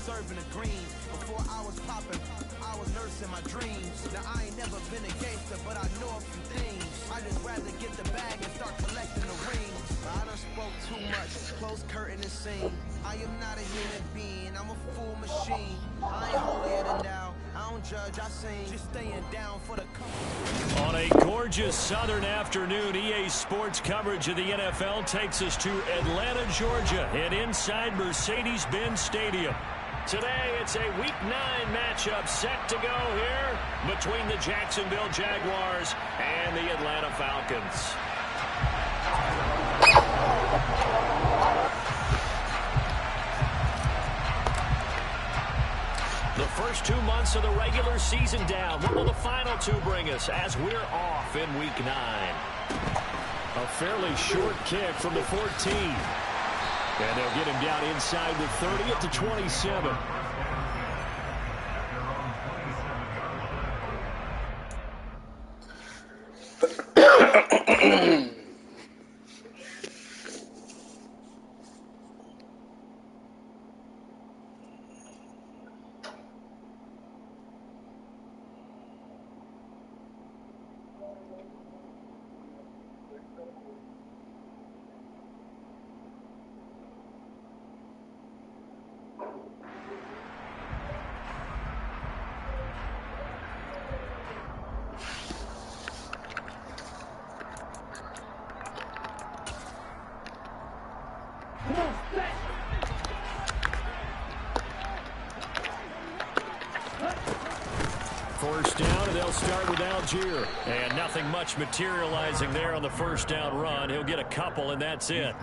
serving the green. Before I was popping, I was nursing my dreams. Now I ain't never been a gangster, but I know a few things. I just rather get the bag and start collecting the rings. I done spoke too much, close curtain and scene. I am not a human being, I'm a full machine. I ain't holier than thou, I don't judge, I sing. Just staying down for the country. On a gorgeous southern afternoon, EA Sports coverage of the NFL takes us to Atlanta, Georgia, and inside Mercedes-Benz Stadium. Today, it's a Week 9 matchup set to go here between the Jacksonville Jaguars and the Atlanta Falcons. The first 2 months of the regular season down. What will the final two bring us as we're off in Week 9? A fairly short kick from the 14. And they'll get him down inside the 30 at the 27. First down, and they'll start with Algier. And nothing much materializing there on the first down run. He'll get a couple, and that's it.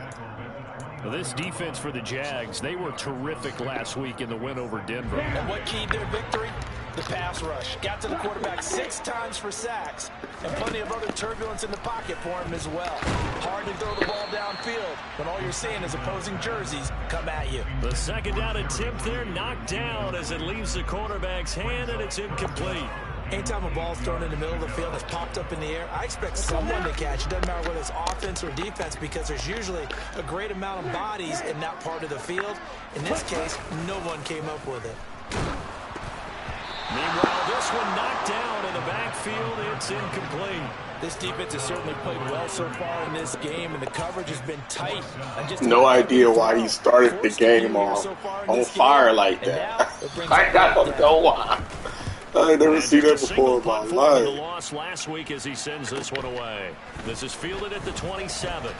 Well, this defense for the Jags, they were terrific last week in the win over Denver. And what keyed their victory? The pass rush. Got to the quarterback 6 times for sacks, and plenty of other turbulence in the pocket for him as well. Hard to throw the ball downfield when all you're seeing is opposing jerseys come at you. The second down attempt there knocked down as it leaves the quarterback's hand, and it's incomplete. Anytime a ball's thrown in the middle of the field that's popped up in the air, I expect someone to catch. It doesn't matter whether it's offense or defense, because there's usually a great amount of bodies in that part of the field. In this case, no one came up with it. Meanwhile, this one knocked down in the backfield. It's incomplete. This defense has certainly played well so far in this game, and the coverage has been tight. No idea why he started the game on fire like that. I don't know why. I ain't never seen that before in my life. The loss last week as he sends this one away. This is fielded at the 27.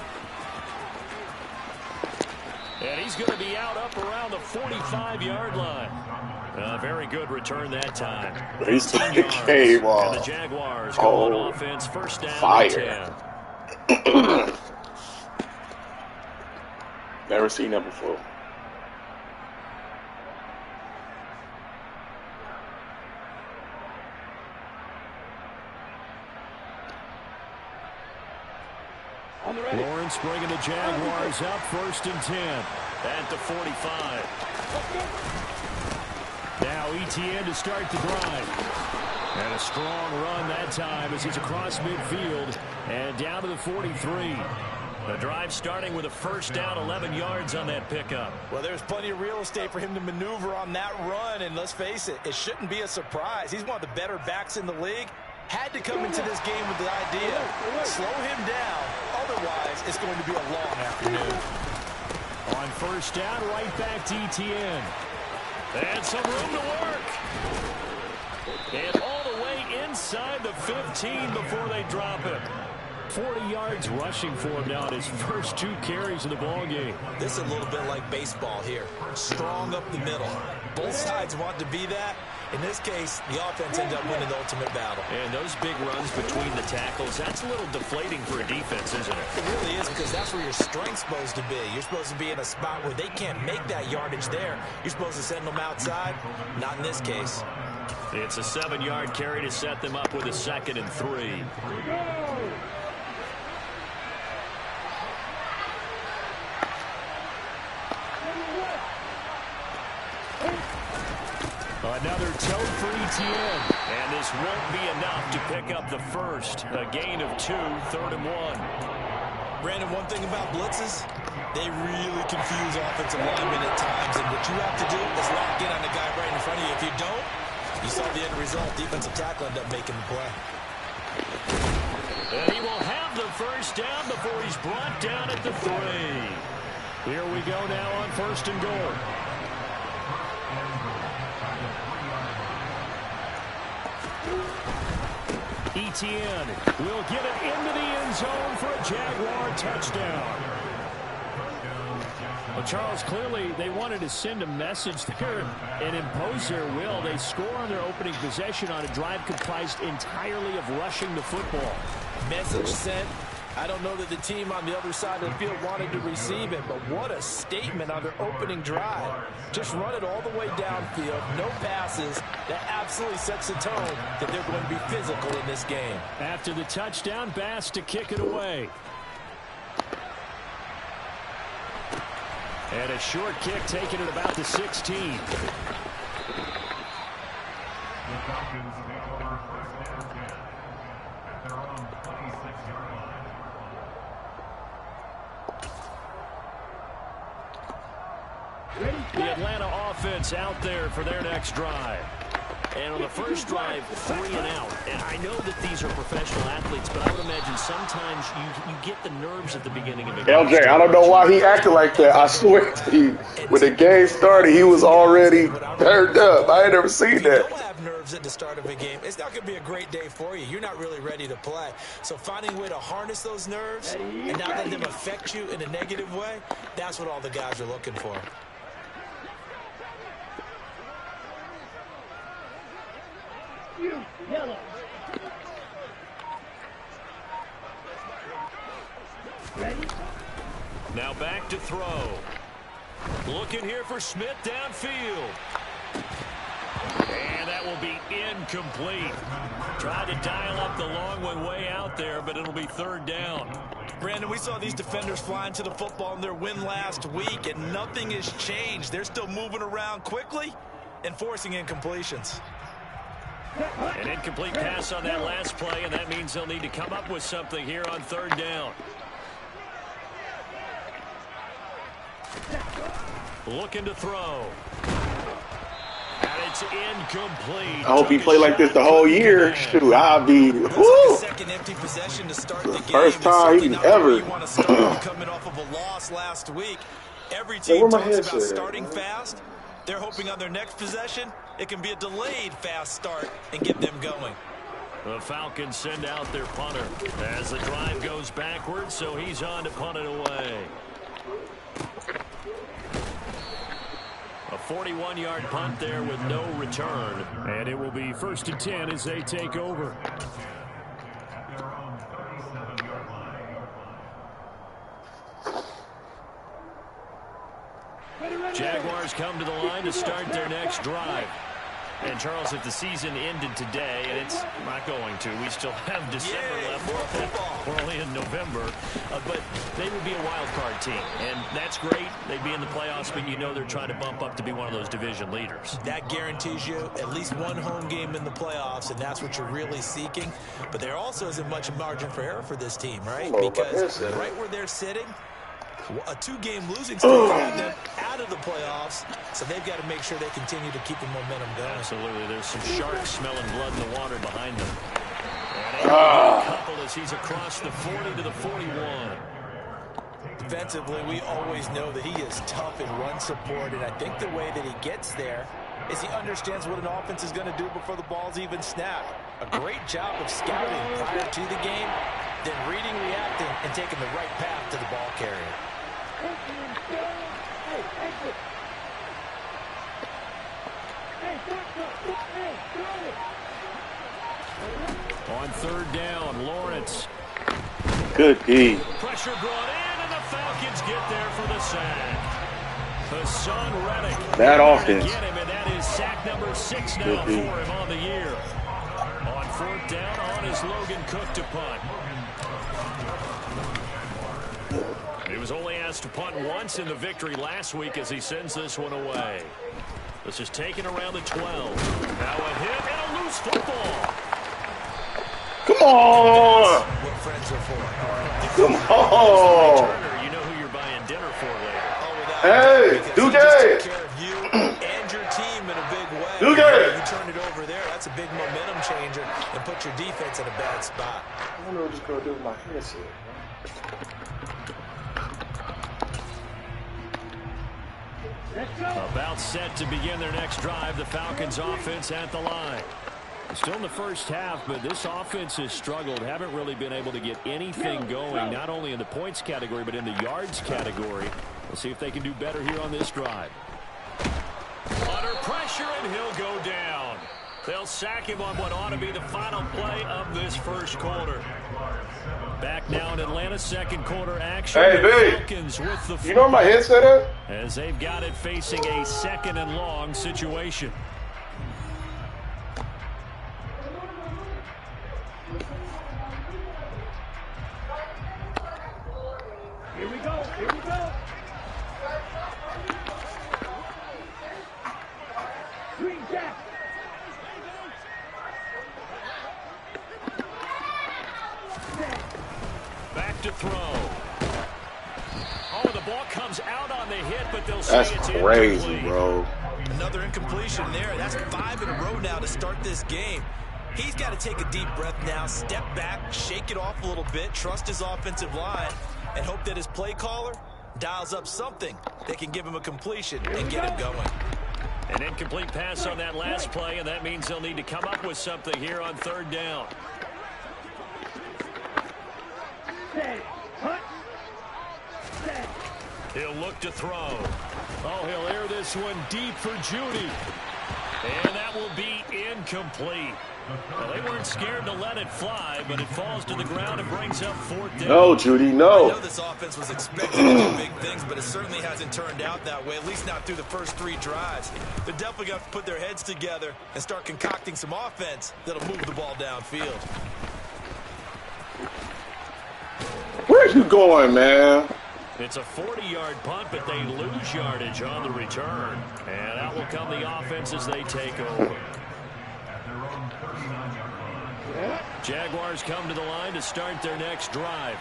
And he's going to be out up around the 45-yard line. A very good return that time. He's the game and the Jaguars go on offense, first down fire. 10. Never seen that before. Lawrence bringing the Jaguars up, first and 10 at the 45. Now Etienne to start the drive. And a strong run that time as he's across midfield and down to the 43. The drive starting with a first down, 11 yards on that pickup. Well, there's plenty of real estate for him to maneuver on that run, and let's face it, it shouldn't be a surprise. He's one of the better backs in the league. Had to come into this game with the idea, slow him down, otherwise it's going to be a long afternoon. On first down, right back to Etienne. And some room to work. And all the way inside the 15 before they drop it. 40 yards rushing for him now in his first 2 carries of the ball game. This is a little bit like baseball here. Strong up the middle. Both sides want to be that. In this case, the offense ended up winning the ultimate battle. And those big runs between the tackles, that's a little deflating for a defense, isn't it? It really is, because that's where your strength's supposed to be. You're supposed to be in a spot where they can't make that yardage there. You're supposed to send them outside. Not in this case. It's a 7-yard carry to set them up with a 2nd and 3. Another tote for Etienne. And this won't be enough to pick up the first. A gain of 2, 3rd and 1. Brandon, one thing about blitzes, they really confuse offensive linemen at times, and what you have to do is lock in on the guy right in front of you. If you don't, you saw the end result. Defensive tackle ended up making the play. And he will have the first down before he's brought down at the 3. Here we go now on 1st and goal. Etienne will get it into the end zone for a Jaguar touchdown. Well, Charles, clearly they wanted to send a message there and impose their will. They score on their opening possession on a drive comprised entirely of rushing the football. Message sent. I don't know that the team on the other side of the field wanted to receive it, but what a statement on their opening drive. Just run it all the way downfield, no passes. That absolutely sets the tone that they're going to be physical in this game. After the touchdown, Bass to kick it away. And a short kick taken at about the 16. The Atlanta offense out there for their next drive. And on the first drive, 3 and out. And I know that these are professional athletes, but I would imagine sometimes you get the nerves at the beginning of a game. LJ, I don't know why he acted like that. I swear to you, when the game started, he was already turned up. I ain't never seen that. If you don't have nerves at the start of a game, it's not going to be a great day for you. You're not really ready to play. So finding a way to harness those nerves and not let them affect you in a negative way, that's what all the guys are looking for. Yellow. Ready? Now back to throw. Looking here for Smith downfield. And that will be incomplete. Tried to dial up the long one way out there, but it'll be 3rd down. Brandon, we saw these defenders flying to the football in their win last week, and nothing has changed. They're still moving around quickly and forcing incompletions. An incomplete pass on that last play, and that means they'll need to come up with something here on 3rd down. Looking to throw. And it's incomplete. I hope he played like this the whole year. Shoot, I'll be woo. Second empty possession to start the game. First time he ever. You want to start coming off of a loss last week. Every team talks about starting fast. They're hoping on their next possession it can be a delayed fast start and get them going. The Falcons send out their punter as the drive goes backwards, so he's on to punt it away. A 41-yard punt there with no return. And it will be 1st and 10 as they take over. Jaguars come to the line to start their next drive. And, Charles, if the season ended today, and it's not going to, we still have December left. We're only in November. But they would be a wild card team. And that's great. They'd be in the playoffs, but you know they're trying to bump up to be one of those division leaders. That guarantees you at least one home game in the playoffs, and that's what you're really seeking. But there also isn't much margin for error for this team, right? Because right where they're sitting, a 2-game losing streak got them out of the playoffs, so they've got to make sure they continue to keep the momentum going. Absolutely. There's some sharks smelling blood in the water behind them. And a couple as he's across the 40 to the 41. Defensively, we always know that he is tough in run support, and I think the way that he gets there is he understands what an offense is going to do before the ball's even snapped. A great job of scouting prior to the game, then reading, reacting, and taking the right path to the ball carrier. On 3rd down, Lawrence. Good D. Pressure brought in, and the Falcons get there for the sack. Hassan Reddick. That offense. Get him, and that is sack number 6 now for him on the year. On 4th down, on is Logan Cook to punt. He was only asked to punt once in the victory last week as he sends this one away. This is taken around the 12. Now a hit and a loose football. Come on! What friends are for. Come on! You know who you're buying dinner for later. Hey, do that! Take care of you and your team in a big way. Do that! You turn it over there, that's a big momentum changer and put your defense in a bad spot. I wonder what this girl do with my headset. About set to begin their next drive. The Falcons offense at the line. Still in the first half, but this offense has struggled. Haven't really been able to get anything going, not only in the points category, but in the yards category. We'll see if they can do better here on this drive. Under pressure, and he'll go down. They'll sack him on what ought to be the final play of this first quarter. Back now in Atlanta, second quarter action. Hey, Falcons with the you know where my headset at? as they've got it facing a second and long situation. Here we go. Here we go. Green Jack. Back to throw. Oh, the ball comes out on the hit, but they'll say That's it's crazy, incomplete. bro. Another incompletion there. That's 5 in a row now to start this game. He's got to take a deep breath now, step back, shake it off a little bit, trust his offensive line, and hope that his play caller dials up something that can give him a completion and get him going. An incomplete pass on that last play, and that means they'll need to come up with something here on third down. He'll look to throw. Oh, he'll air this one deep for Judy. And that will be incomplete. Well, they weren't scared to let it fly, but it falls to the ground and brings up fourth down. No, Judy, I no. know this offense was expected to do big things, but it certainly hasn't turned out that way, at least not through the first 3 drives. They're definitely going to put their heads together and start concocting some offense that'll move the ball downfield. Where are you going, man? It's a 40-yard punt, but they lose yardage on the return. And out will come the offense as they take over. Jaguars come to the line to start their next drive.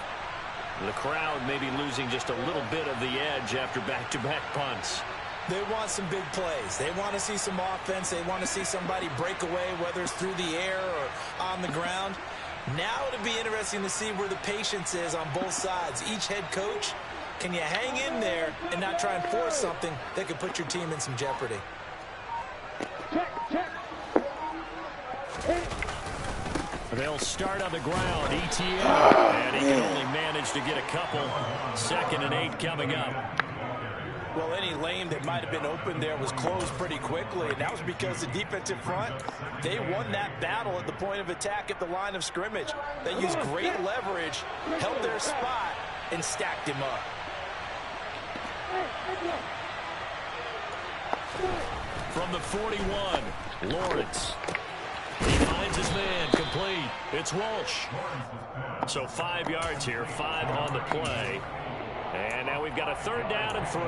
The crowd may be losing just a little bit of the edge after back-to-back punts. They want some big plays. They want to see some offense. They want to see somebody break away, whether it's through the air or on the ground. Now it'll be interesting to see where the patience is on both sides. Each head coach, can you hang in there and not try and force something that could put your team in some jeopardy? They'll start on the ground. ETN, and he can only manage to get a couple. 2nd and 8 coming up. Well, any lane that might have been open there was closed pretty quickly, and that was because the defensive front, they won that battle at the point of attack at the line of scrimmage. They used great leverage, held their spot, and stacked him up. From the 41, Lawrence. He finds his man, complete. It's Walsh. So 5 yards here, 5 on the play. And now we've got a 3rd down and 3.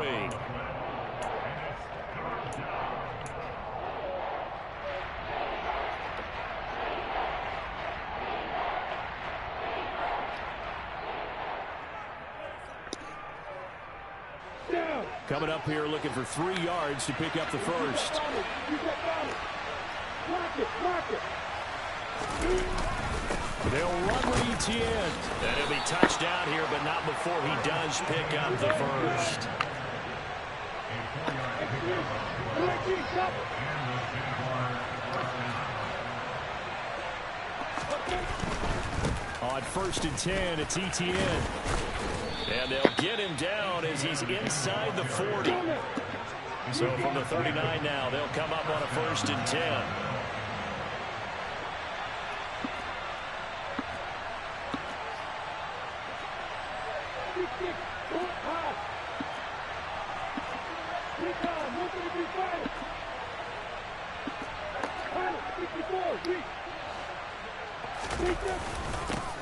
Coming up here looking for 3 yards to pick up the first. They'll run with ETN. And he'll be touchdown here, but not before he does pick up the first. On 1st and 10, it's ETN. And they'll get him down as he's inside the 40. So from the 39 now, they'll come up on a 1st and 10.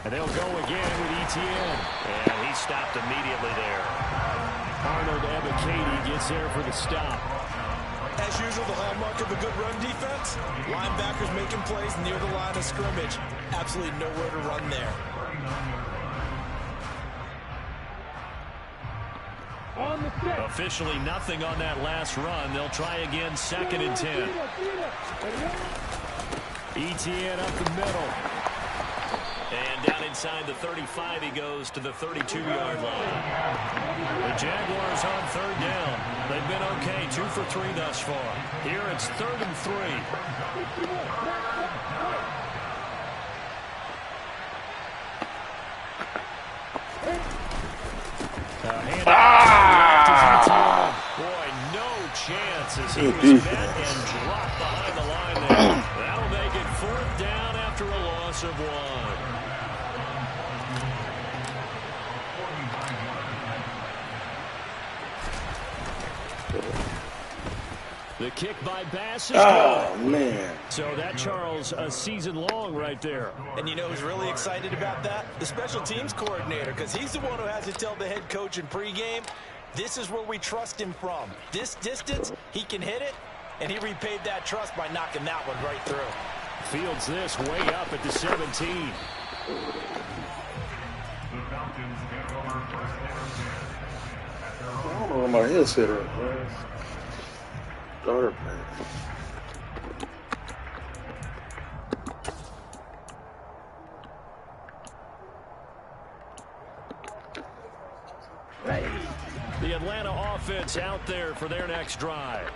And they'll go again with ETN. And he stopped immediately there. Arnold Ebiketie gets there for the stop. As usual, the hallmark of a good run defense, linebackers making plays near the line of scrimmage. Absolutely nowhere to run there. Officially nothing on that last run. They'll try again, 2nd and 10. Etienne up the middle. And down inside the 35, he goes to the 32-yard line. The Jaguars on 3rd down. They've been okay, 2 for 3 thus far. Here it's 3rd and 3. Boy, no chance as he was met and dropped behind the line there. That'll make it 4th down after a loss of 1. The kick by Bass is good. Oh, man. So that, Charles, a season long right there. And you know who's really excited about that? The special teams coordinator, because he's the one who has to tell the head coach in pregame, this is where we trust him from. This distance, he can hit it, and he repaid that trust by knocking that one right through. Fields this way up at the 17. I don't know where my headset is, man. Dark, man. The Atlanta offense out there for their next drive.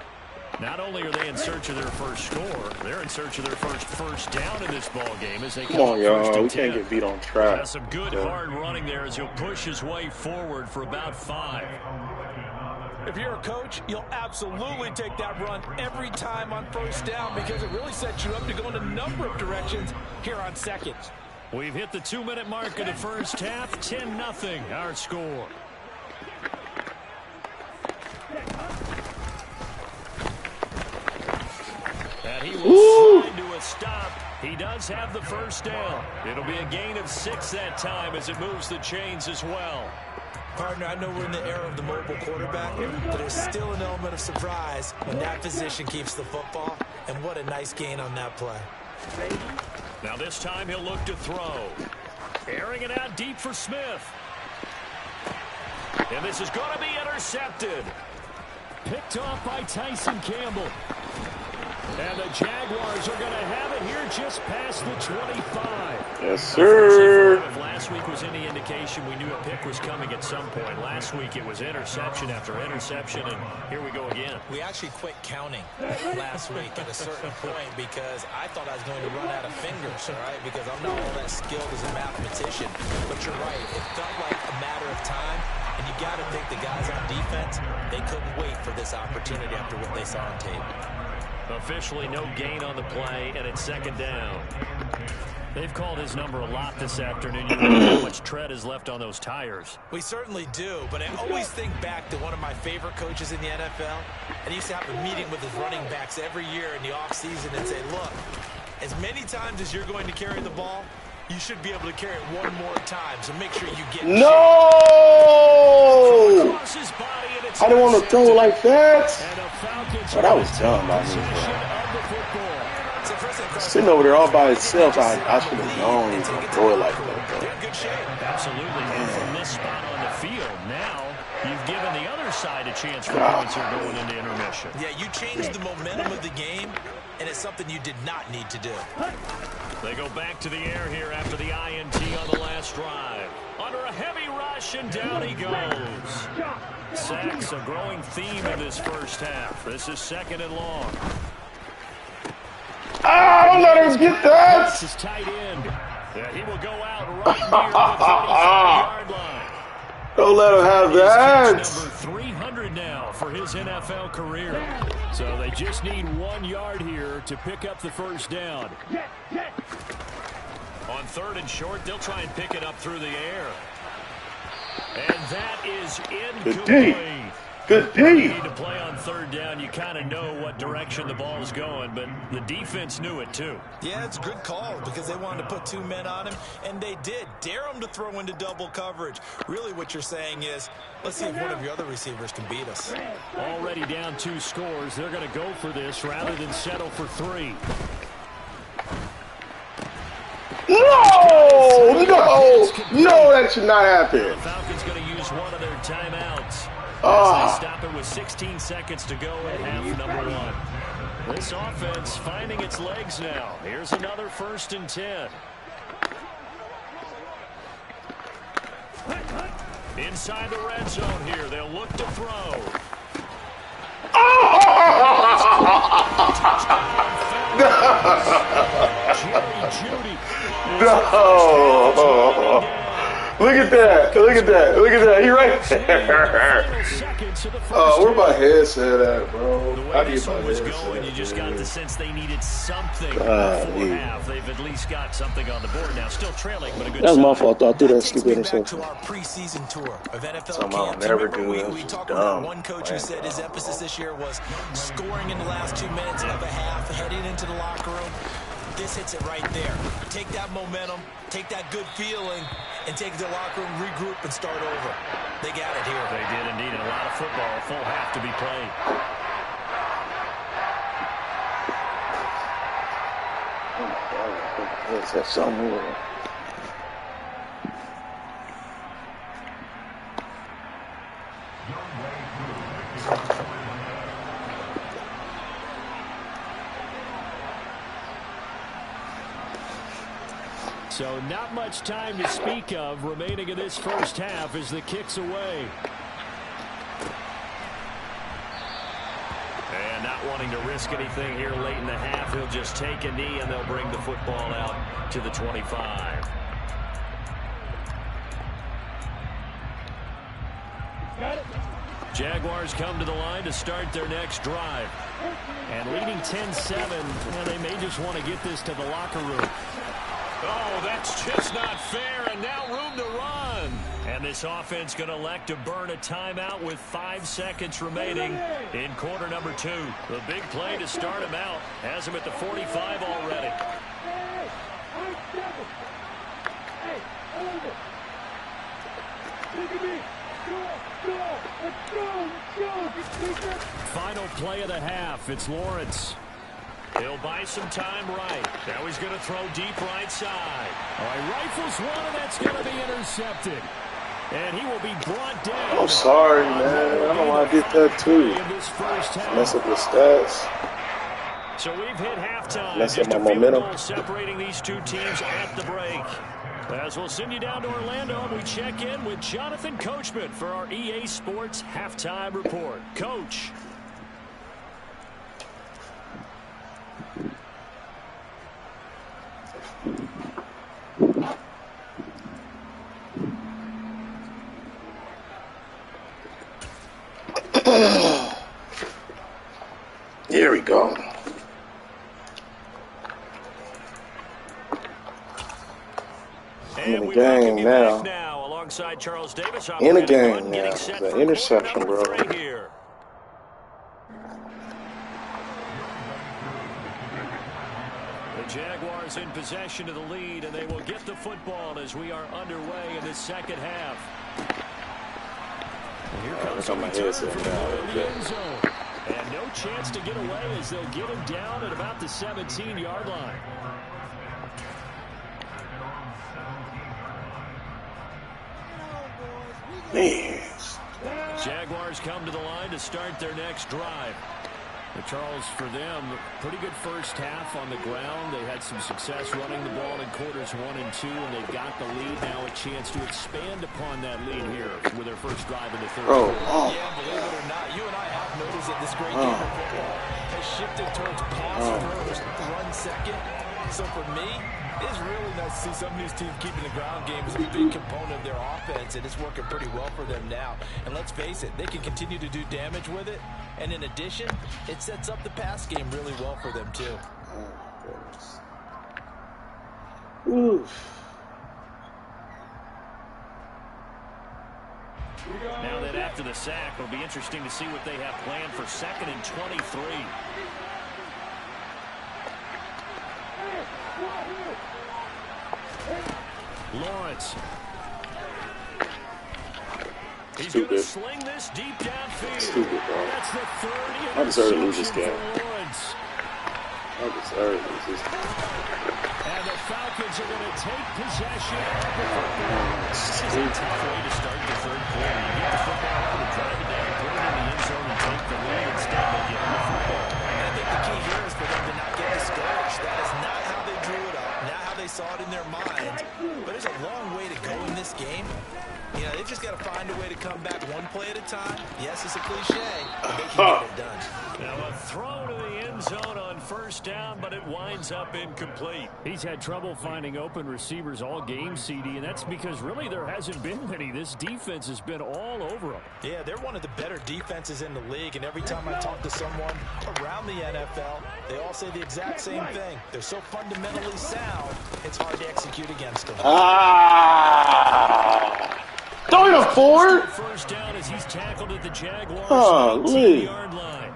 Not only are they in search of their first score, they're in search of their first down in this ball game as they come on, y'all. We can't get beat on track. That's some good hard running there as he'll push his way forward for about 5. If you're a coach, you'll absolutely take that run every time on 1st down because it really sets you up to go in a number of directions here on 2nd. We've hit the 2-minute mark of the first half. 10-0 our score. And he will slide to a stop. He does have the first down. It'll be a gain of 6 that time as it moves the chains as well. Partner, I know we're in the era of the mobile quarterback, but there's still an element of surprise when that position keeps the football, and what a nice gain on that play. Now this time he'll look to throw. Airing it out deep for Smith. And this is going to be intercepted. Picked off by Tyson Campbell. And the Jaguars are going to have it here just past the 25. Yes, sir. If last week was any indication, we knew a pick was coming at some point. Last week it was interception after interception, and here we go again. We actually quit counting last week at a certain point because I thought I was going to run out of fingers, all right, because I'm not all that skilled as a mathematician. But you're right. It felt like a matter of time, and you got to think the guys on defense, they couldn't wait for this opportunity after what they saw on tape. Officially no gain on the play, and it's 2nd down. They've called his number a lot this afternoon. You know how much tread is left on those tires. We certainly do, but I always think back to one of my favorite coaches in the NFL, and he used to have a meeting with his running backs every year in the offseason and say, look, as many times as you're going to carry the ball, you should be able to carry it one more time, so make sure you get No! I don't want to throw like that. Oh, that was dumb by me, bro. Sitting over there all by itself, I should have known he was going to throw it like that, bro. Absolutely. And from this spot on the field, now you've given the other side a chance for points here going into intermission. Yeah, you changed the momentum of the game, and it's something you did not need to do. They go back to the air here after the INT on the last drive. Under a heavy rush, and down he goes. Sacks a growing theme in this first half. This is 2nd and long. Ah, don't let him get that. This is tight end. Yeah, he will go out right near the 35-yard line. Don't let him have that. Number 300 now for his NFL career. So they just need 1 yard here to pick up the first down. On 3rd and short, they'll try and pick it up through the air. And that is incomplete. Good You D. need to play on 3rd down. You kind of know what direction the ball is going, but the defense knew it too. Yeah, it's a good call because they wanted to put 2 men on him, and they did. Dare him to throw into double coverage. Really what you're saying is, let's see if one of your other receivers can beat us. Already down 2 scores. They're going to go for this rather than settle for 3. No, that should not happen. The Falcons going to use one of their timeouts. As they stop it with 16 seconds to go in half number one. This offense finding its legs now. Here's another 1st and 10. Inside the red zone here. They'll look to throw. No. Look at that. Look at that. Look at that. He right there. Where my headset at, bro? The way this one was going, you just got the sense they needed something before half. They've at least got something on the board now. Still trailing, but a good That's my fault. I threw that stupid interception. Back to our preseason tour of NFL camp. Never do. We talked about one coach who said his emphasis this year was scoring in the last 2 minutes of a half, heading into the locker room. This hits it right there. Take that momentum, take that good feeling, and take it to the locker room, regroup, and start over. They got it here. They did indeed. A lot of football, a full half to be played. That's something more. So not much time to speak of remaining in this first half as the kick's away. And not wanting to risk anything here late in the half, he'll just take a knee and they'll bring the football out to the 25. Jaguars come to the line to start their next drive. And leading 10-7, and they may just want to get this to the locker room. Oh, that's just not fair, and now room to run. And this offense going to elect to burn a timeout with 5 seconds remaining in quarter number 2. The big play to start him out has him at the 45 already. Final play of the half. It's Lawrence. He'll buy some time right. Now he's going to throw deep right side. All right, rifles one, and that's going to be intercepted. And he will be brought down. I'm sorry, man. I don't want to get that too. Mess up the stats. So we've hit halftime. Mess Just up a my few momentum. goals separating these two teams at the break. As we'll send you down to Orlando, and we check in with Jonathan Coachman for our EA Sports Halftime Report. Coach. Here we go. In the game now. Alongside Charles Davis, in the game now. The interception, bro. Here. The Jaguars in possession of the lead, and they will get the football as we are underway in this second half. And here comes a return from the end zone. And no chance to get away as they'll get him down at about the 17-yard line. Yes. Jaguars come to the line to start their next drive. But Charles, for them, pretty good first half on the ground. They had some success running the ball in quarters 1 and 2, and they've got the lead now, a chance to expand upon that lead here with their first drive in the third. Yeah, believe it or not, you and I have noticed that this great game of football has shifted towards pass first, run second. So for me, it's really nice to see some of these teams keeping the ground game as a big component of their offense, and it's working pretty well for them now. And let's face it, they can continue to do damage with it. And in addition, it sets up the pass game really well for them, too. Oof. Now that after the sack, it'll be interesting to see what they have planned for 2nd and 23. Lawrence. He's going to sling this deep downfield. Stupid, bro. That's the third I deserve to lose this game. I deserve this. And the Falcons are going to take possession of the football. This is a tough way to start the third quarter. You get the football out and drive it down, put it in the end zone, and take the lead. Instead, they give them the football. I think the key here is for them to not get discouraged. That is not how they drew it up, not how they saw it in their minds. But there's a long way to go in this game. You know, they've just got to find a way to come back one play at a time. Yes, it's a cliche, but they can get it done. Now a throw to the end zone on first down, but it winds up incomplete. He's had trouble finding open receivers all game, CD, and that's because really there hasn't been many. This defense has been all over them. Yeah, they're one of the better defenses in the league, and every time I talk to someone around the NFL, they all say the exact same thing. They're so fundamentally sound, it's hard to execute against them. Don't hit a 4. First down as he's tackled at the Jaguars 18-yard line.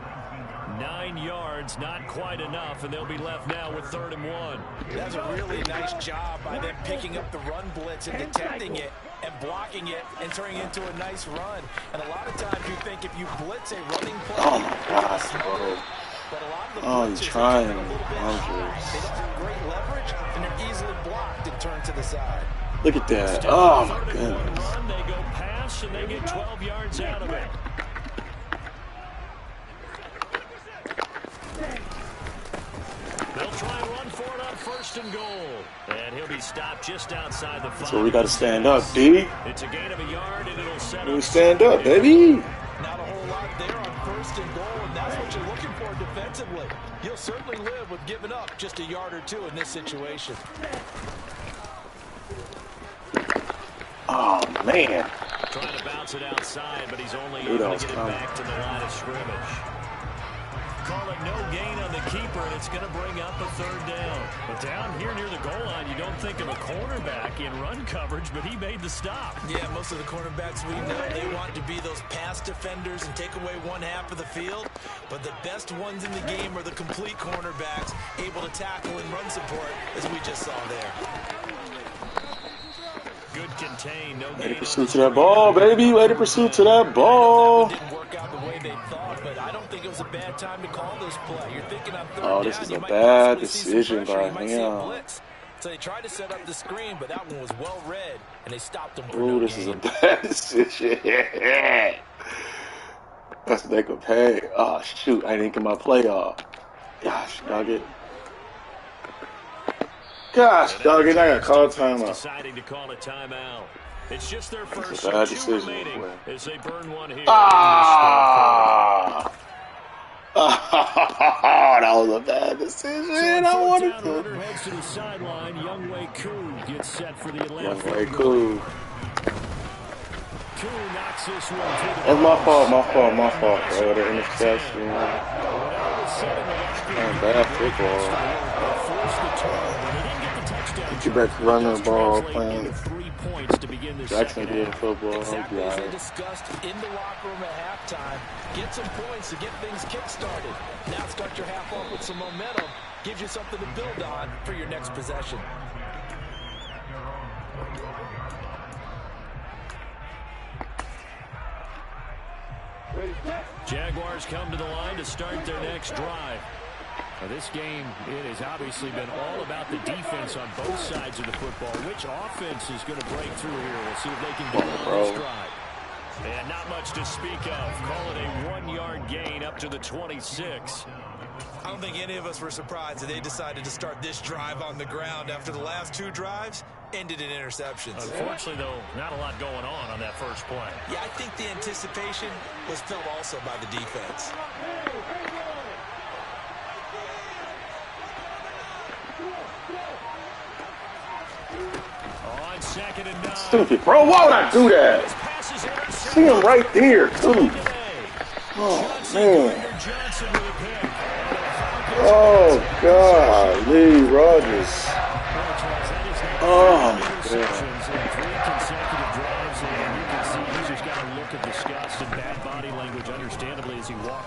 9 yards, not quite enough, and they'll be left now with 3rd and 1. That's a really nice job by them picking up the run blitz and detecting it and blocking it and turning it into a nice run. And a lot of times you think if you blitz a running play, Oh my gosh, bro. but a lot of the Oh, he's blitzes, trying. they turn a little bit high. They don't have great leverage, and they're easily blocked and turned to the side. Look at that. Oh my goodness. They go pass, and they get 12 yards out of it. They'll try and run for it on 1st and goal. And he'll be stopped just outside the 5. So we got to stand up, D. It's a gain of a yard, and it'll set We up. stand up, baby. Not a whole lot there on 1st and goal, and that's what you're looking for defensively. You'll certainly live with giving up just a yard or two in this situation. Oh, man. Trying to bounce it outside, but he's only Dude, able that to was get it coming. back to the line of scrimmage. Call it no gain on the keeper, and it's going to bring up a 3rd down. But down here near the goal line, you don't think of a cornerback in run coverage, but he made the stop. Yeah, most of the cornerbacks we know, they want to be those pass defenders and take away one half of the field. But the best ones in the game are the complete cornerbacks, able to tackle and run support, as we just saw there. Good contain, no gain. Way to pursue to that ball, baby. Way to pursue to that ball. Didn't work out the way they thought, but I don't think it was a bad time to call this play. You're thinking on 3rd Oh, this down, is you a might bad possibly see some decision pressure, by you might see a him. blitz. So they tried to set up the screen, but that one was well read, and they stopped them for Ooh, no this is a gain. bad decision. That's what they could pay. Oh, shoot. I didn't get my play off. Gosh, dog it. Gosh, dog it. I got called timeout. Deciding to call a timeout. It's just their That's first a bad 2 decision, remaining boy. as they burn one here. Ah! That was a bad decision. I wanted Down, to. runner heads to the sideline. Youngwei Koo gets set for the Atlanta Young way field goal. cool. Koo knocks this one through the That's my post. fault, bro. The interception. Man, bad football. Forced the turnover. They didn't get the touchdown. Get back to running the ball, Translate playing into 3 points to begin this Jackson second good half. football. Exactly as they Yeah. discussed in the locker room at halftime. Get some points to get things kick-started. Now start your half off with some momentum. Gives you something to build on for your next possession. Jaguars come to the line to start their next drive. Now this game, it has obviously been all about the defense on both sides of the football. Which offense is going to break through here? We'll see if they can do it on this drive. And not much to speak of. Call it a 1-yard gain up to the 26. I don't think any of us were surprised that they decided to start this drive on the ground after the last 2 drives ended in interceptions. Unfortunately, though, not a lot going on that first play. Yeah, I think the anticipation was felt also by the defense. On 2nd and 9. Stupid, bro. Why would I do that? See him right there, too. Oh, man. Oh, God. Lee Rogers. Oh, my God.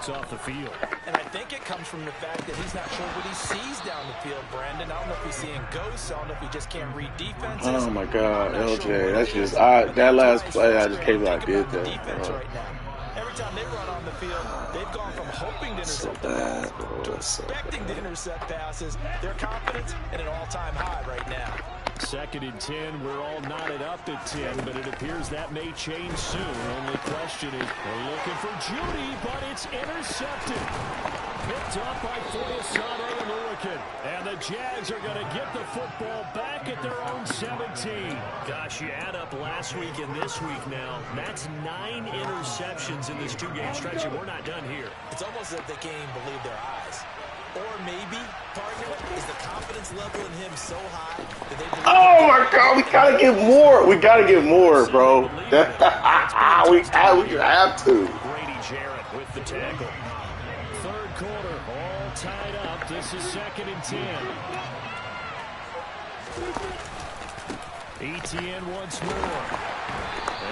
Off the field. And I think it comes from the fact that he's not sure what he sees down the field, Brandon. I don't know if he's seeing ghosts. I don't know if he just can't read defenses. Oh, my God. LJ, that's just, that last play, I just can't believe I did that. Defense right now. Every every time they run on the field, they've gone from hoping to intercept the pass to expecting to intercept passes. Their confidence at an all-time high right now. 2nd and 10. We're all knotted up at 10, but it appears that may change soon. Only question is, we're looking for Judy, but it's intercepted. Picked up by Foyesade and Lurican. And the Jags are going to get the football back at their own 17. Gosh, you add up last week and this week now. That's 9 interceptions in this 2-game stretch, and we're not done here. It's almost as if they can't even believe their eyes. Or maybe, partner, is the confidence level in him so high that they believe... Oh, my God. We got to get more. We got to get more, bro. we have to. Grady Jarrett with the tackle. 3rd quarter, all tied up. This is 2nd and 10. Etienne once more.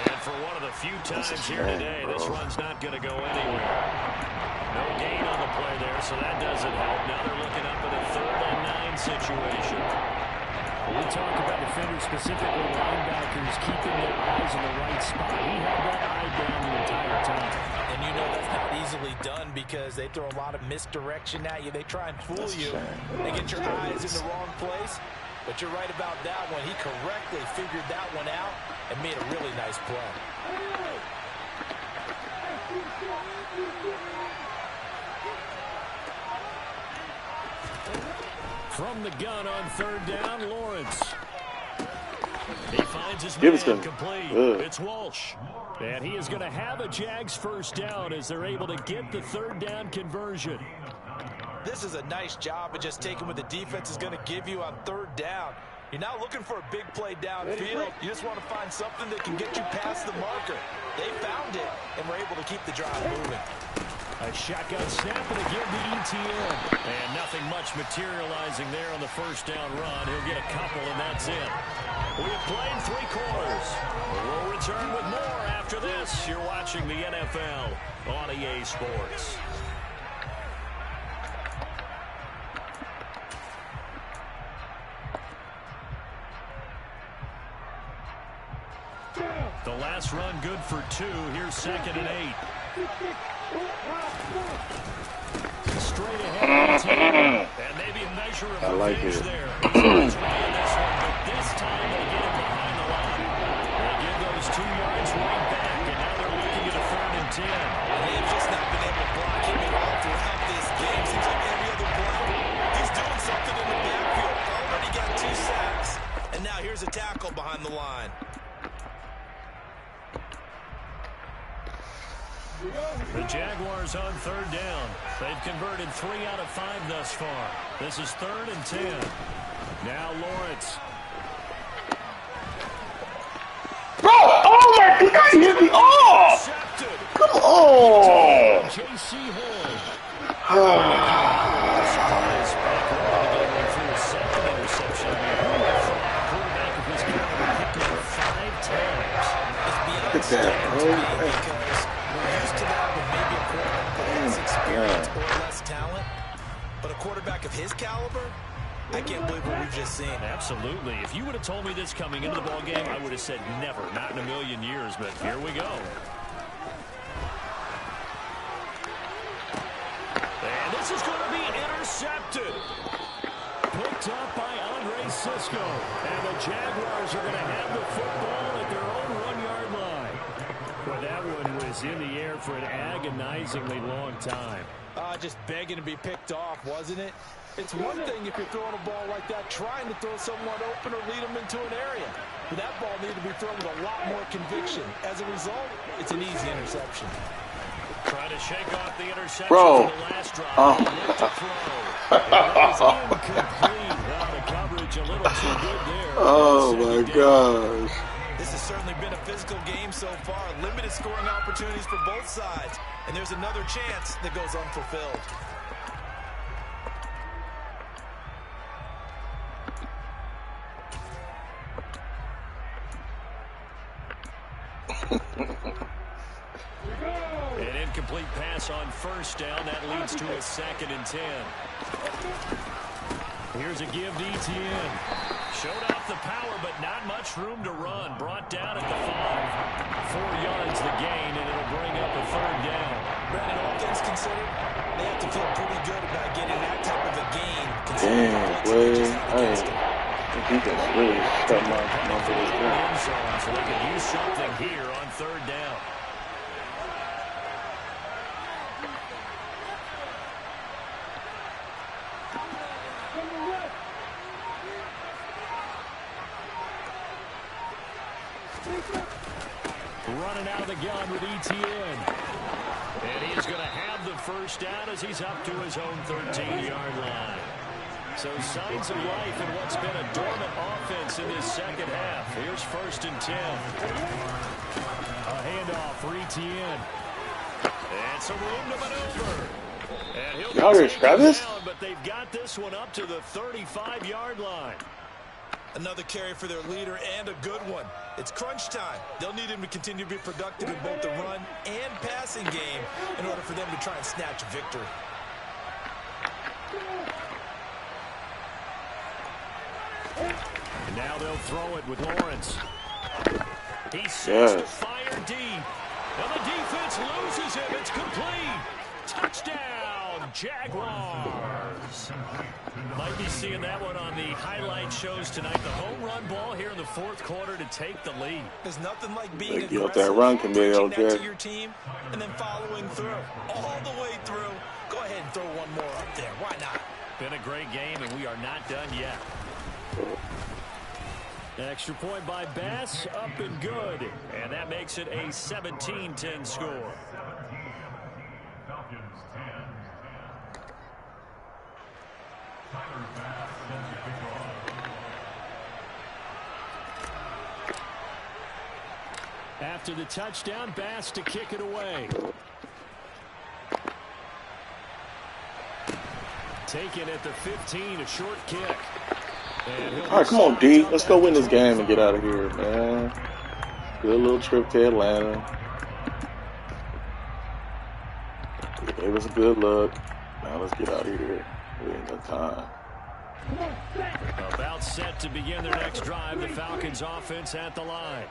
And for one of the few times here today, this run's not going to go anywhere. No gain on the play there, so that doesn't help. Now they're looking up at a 3rd and 9 situation. When we talk about defenders, specifically linebackers, keeping their eyes in the right spot. He had that eye down the entire time. And you know that's not easily done because they throw a lot of misdirection at you. They try and fool you. They get your eyes in the wrong place. But you're right about that one. He correctly figured that one out and made a really nice play. From the gun on 3rd down, Lawrence. He finds his man complete. It's Walsh. And he is going to have a Jags 1st down as they're able to get the 3rd down conversion. This is a nice job of just taking what the defense is going to give you on 3rd down. You're not looking for a big play downfield. You just want to find something that can get you past the marker. They found it and were able to keep the drive moving. A shotgun snap and again to Etienne. And nothing much materializing there on the 1st down run. He'll get a couple and that's it. We've played 3 quarters. We'll return with more after this. You're watching the NFL on EA Sports. The last run good for 2. Here's 2nd and 8. Straight ahead. And maybe a measure of revenge there. He's right this one, but this time they get it behind the line. They give those 2 yards right back, and now they're looking at a 3rd and 10. They've just not been able to block him at all throughout this game. Seems like every other play, he's doing something in the backfield. Already got 2 sacks, and now here's a tackle behind the line. The Jaguars on 3rd down. They've converted 3 out of 5 thus far. This is 3rd and 10. Now Lawrence. Bro, oh my God, he hit me off. Come on. J.C. Horn. Look at that, bro. But a quarterback of his caliber, I can't believe what we've just seen. Absolutely. If you would have told me this coming into the ballgame, I would have said never, not in a million years, but here we go. And this is going to be intercepted. Picked up by Andre Sisco. And the Jaguars are going to have the football at their own 1-yard line. Well, that one was in the air for an agonizingly long time. Just begging to be picked off, wasn't it? It's one thing if you're throwing a ball like that, trying to throw someone open or lead them into an area. But that ball needed to be thrown with a lot more conviction. As a result, it's an easy interception. Trying to shake off the interception Bro. for the last drive. The coverage a little too good there. Oh my gosh. This has certainly been a physical game so far. Limited scoring opportunities for both sides. And there's another chance that goes unfulfilled. An incomplete pass on 1st down. That leads to a 2nd and 10. Here's a give to Etienne. Showed off the power, but not much room to run. Brought down at the 5. 4 yards the gain, and it'll bring up a 3rd down. Brandon, all things considered, they have to feel pretty good about getting that type of a gain. Damn, boy. He can really shut my for this game. So they could use something here on 3rd down. Running out of the gun with Etienne. And he's going to have the 1st down as he's up to his own 13-yard line. So signs of life in what's been a dormant offense in this 2nd half. Here's 1st and 10. A handoff for Etienne. And some room to maneuver. And he'll be taken down, but they've got this one up to the 35-yard line. Another carry for their leader, and a good one. It's crunch time. They'll need him to continue to be productive in both the run and passing game in order for them to try and snatch a victory. And now they'll throw it with Lawrence. He sets to fire deep. And the defense loses him. It's complete. Touchdown, Jaguars. Might be seeing that one on the highlight shows tonight. The home run ball here in the 4th quarter to take the lead. There's nothing like being aggressive, that run committee, that to your team, and then following through. All the way through. Go ahead and throw one more up there. Why not? Been a great game, and we are not done yet. Extra point by Bass, up and good. And that makes it a 17-10 score. After the touchdown, Bass to kick it away. Taken at the 15, a short kick. All right, come on, D. Let's go win this game and get out of here, man. Good little trip to Atlanta. Gave us a good look. Now let's get out of here. We ain't got time. About set to begin their next drive. The Falcons offense at the line.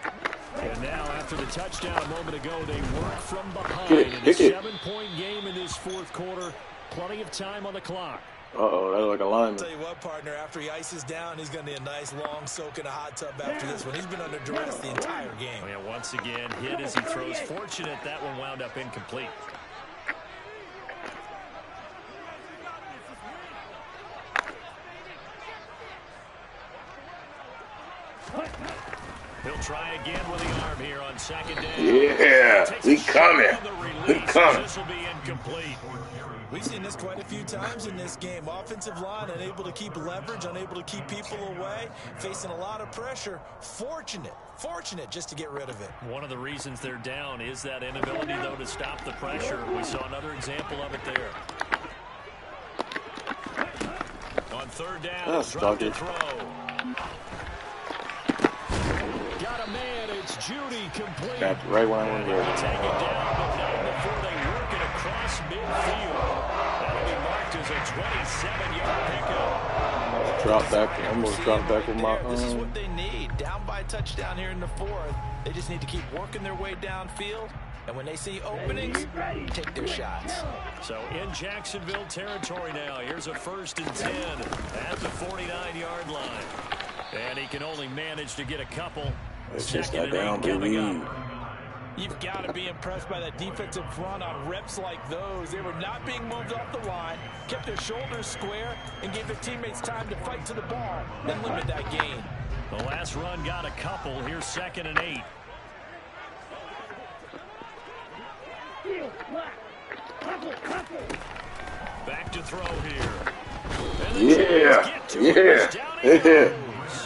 And now after the touchdown a moment ago, they work from behind. In a 7-point game in this 4th quarter. Plenty of time on the clock. Uh-oh, that look like a lineman. I'll tell you what, partner, after he ices down, he's going to need a nice long soak in a hot tub after this one. He's been under duress the entire game. Yeah, once again, hit as he throws. Fortunate that one wound up incomplete. He'll try again with the arm here on 2nd down. Yeah, we coming. We coming. This will be incomplete. We've seen this quite a few times in this game. Offensive line unable to keep leverage, unable to keep people away, facing a lot of pressure. Fortunate just to get rid of it. One of the reasons they're down is that inability, though, to stop the pressure. We saw another example of it there. On 3rd down, drop to throw. Got a man, it's Judy complete. That's right when I went there. Take it down, but not before they work it across midfield. That'll be marked as a 27-yard pickup. Drop back, almost dropped back with my This is what they need. Down by a touchdown here in the 4th. They just need to keep working their way downfield. And when they see openings, take their shots. So in Jacksonville territory now, here's a 1st and 10 at the 49-yard line. And he can only manage to get a couple. It's just that down, baby. You've got to be impressed by that defensive front on reps like those. They were not being moved off the line, kept their shoulders square, and gave their teammates time to fight to the ball, then limit that gain. The last run got a couple. Here's 2nd and 8. Back to throw here. Yeah.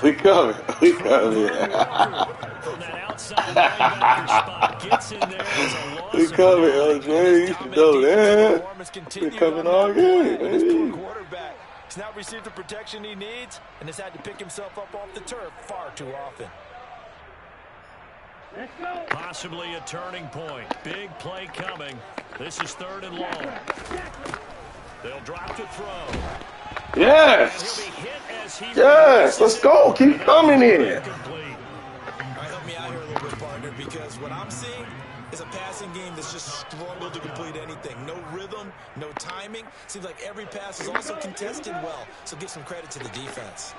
We coming. From that outside linebacker spot, gets in there. We coming, LJ. You should know that. We coming all game, baby. Quarterback has not received the protection he needs and has had to pick himself up off the turf far too often. Possibly a turning point. Big play coming. This is 3rd and long. They'll drop to throw. Yes. Yes. Let's go. Keep coming in. Help me out here a little bit, partner, because what I'm seeing is a passing game that's just struggled to complete anything. No rhythm, no timing. Seems like every pass is also contested well, so give some credit to the defense.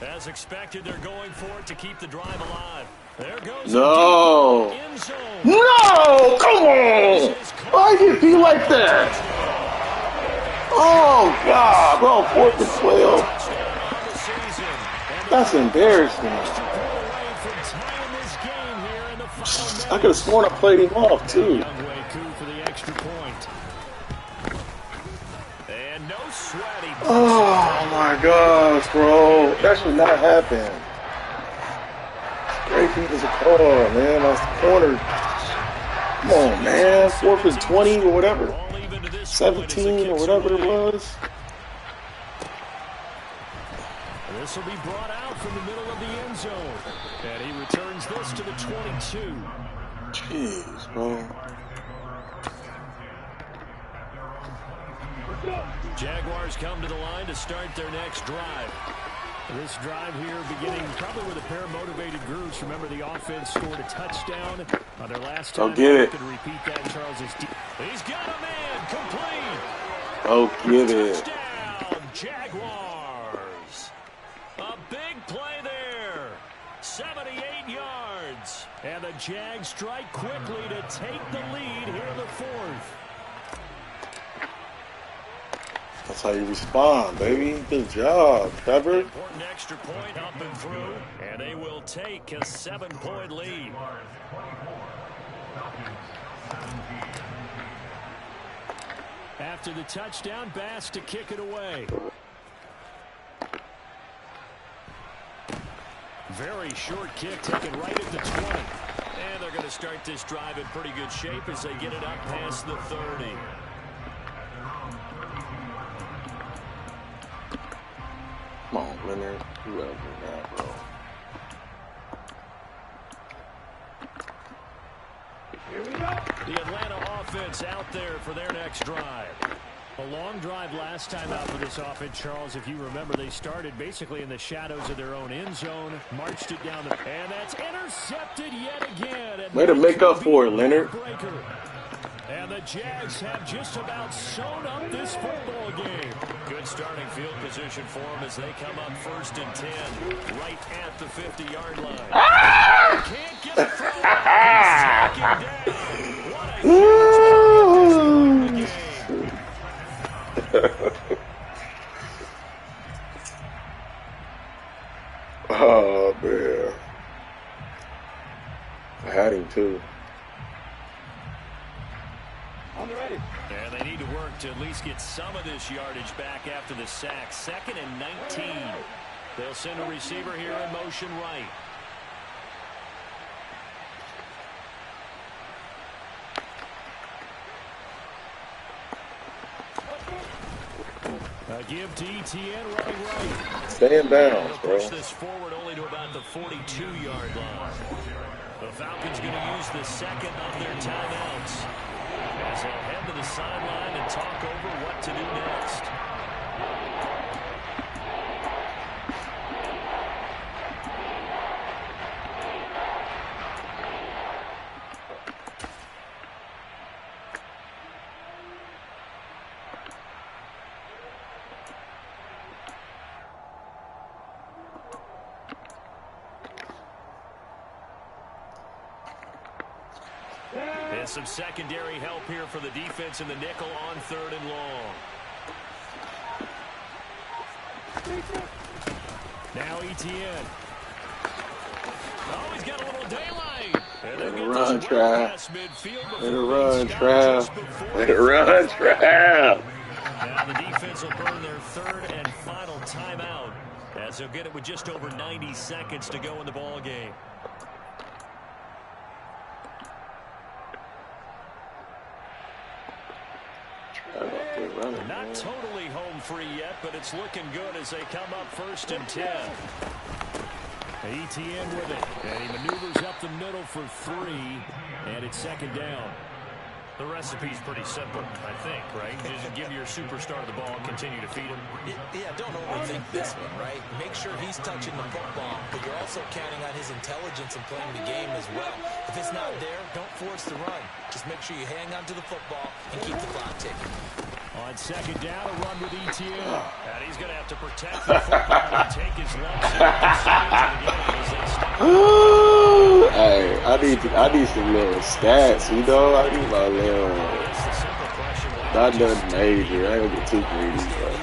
As expected, they're going for it to keep the drive alive. There goes No. No. Come on. Why you be like that? Oh, God. Bro, 4th and 12. That's embarrassing. I could have sworn I played him off, too. Oh, my gosh, bro. That should not happen. Great feet is a call, man. That's the corner. Come on, man. 4th and 20 or whatever. 17 or whatever it was. This will be brought out from the middle of the end zone. And he returns this to the 22. Jeez, bro. Jaguars come to the line to start their next drive. This drive here beginning probably with a pair of motivated groups. Remember, the offense scored a touchdown on their last time. Go get it. Could repeat that in Charles's deep. He's got a man complete. Go get it. Touchdown, Jaguars. A big play there. 78 yards. And the Jags strike quickly to take the lead here in the 4th. That's how you respond, baby. Good job, Trevor. Important extra point up and through, and they will take a 7-point lead. After the touchdown, Bass to kick it away. Very short kick taken right at the 20. And they're going to start this drive in pretty good shape as they get it up past the 30. Come on, Leonard. Whoever that, bro. The Atlanta offense out there for their next drive. A long drive last time out for this offense, Charles. If you remember, they started basically in the shadows of their own end zone, marched it down the... And that's intercepted yet again. Way to make up for it, Leonard. And the Jags have just about sewn up this football game. Good starting field position for them as they come up 1st and 10, right at the 50-yard line. Ah! Can't get the throw out. He's taken down. What a huge play the game. Oh, man. I had him, too. And they need to work to at least get some of this yardage back after the sack. 2nd and 19. They'll send a receiver here in motion right. A give to ETN running right. Stay in bounds, bro. Push this forward only to about the 42-yard line. The Falcons going to use the 2nd of their timeouts as they'll head to the sideline and talk over what to do next. And some secondary help here for the defense in the nickel on 3rd and long. Now ETN. Oh, he's got a little daylight. Let it run, Trav. Let it run, Trav. Let it run, Trav. Now the defense will burn their 3rd and final timeout as they'll get it with just over 90 seconds to go in the ball game. Not totally home free yet, but it's looking good as they come up 1st and 10. Etienne with it, and he maneuvers up the middle for 3, and it's second down. The recipe's pretty simple, I think, right? Just give your superstar the ball and continue to feed him. Yeah, don't overthink this one, right? Make sure he's touching the football, but you're also counting on his intelligence in playing the game as well. If it's not there, don't force the run. Just make sure you hang on to the football and keep the clock ticking. On second down, a run with Etienne. And he's going to have to protect the football and take his legs Hey, I need some little stats, you know? I need my little, not nothing major. I ain't gonna get too greedy, but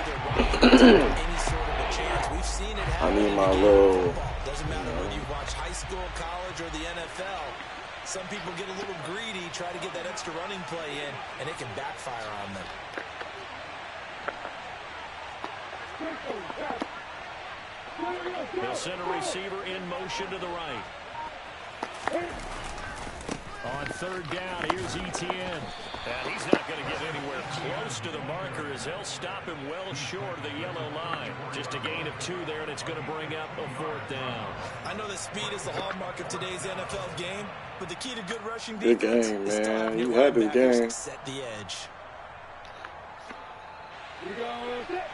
I need my little, Doesn't matter whether you watch high school, college, or the NFL. Some people get a little greedy, try to get that extra running play in, and it can backfire on them. He'll send a receiver in motion to the right. On third down, here's Etienne. And he's not going to get anywhere close to the marker as they'll stop him well short of the yellow line. Just a gain of 2 there, and it's going to bring up a 4th down. I know that speed is the hallmark of today's NFL game, but the key to good rushing good defense game, is to man. have You your had this linebackers game. set the edge. Here we go. Set.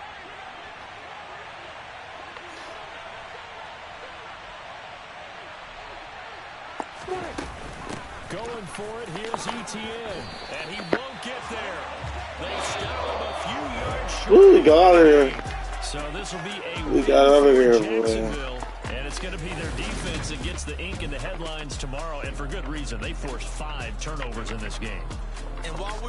Going for it, here's Etienne. And he won't get there. They stop him a few yards short. Ooh, we got out of here. So this will be a We win got out of for here, boy. Jacksonville. And it's going to be their defense that gets the ink in the headlines tomorrow. And for good reason. They forced 5 turnovers in this game. And while we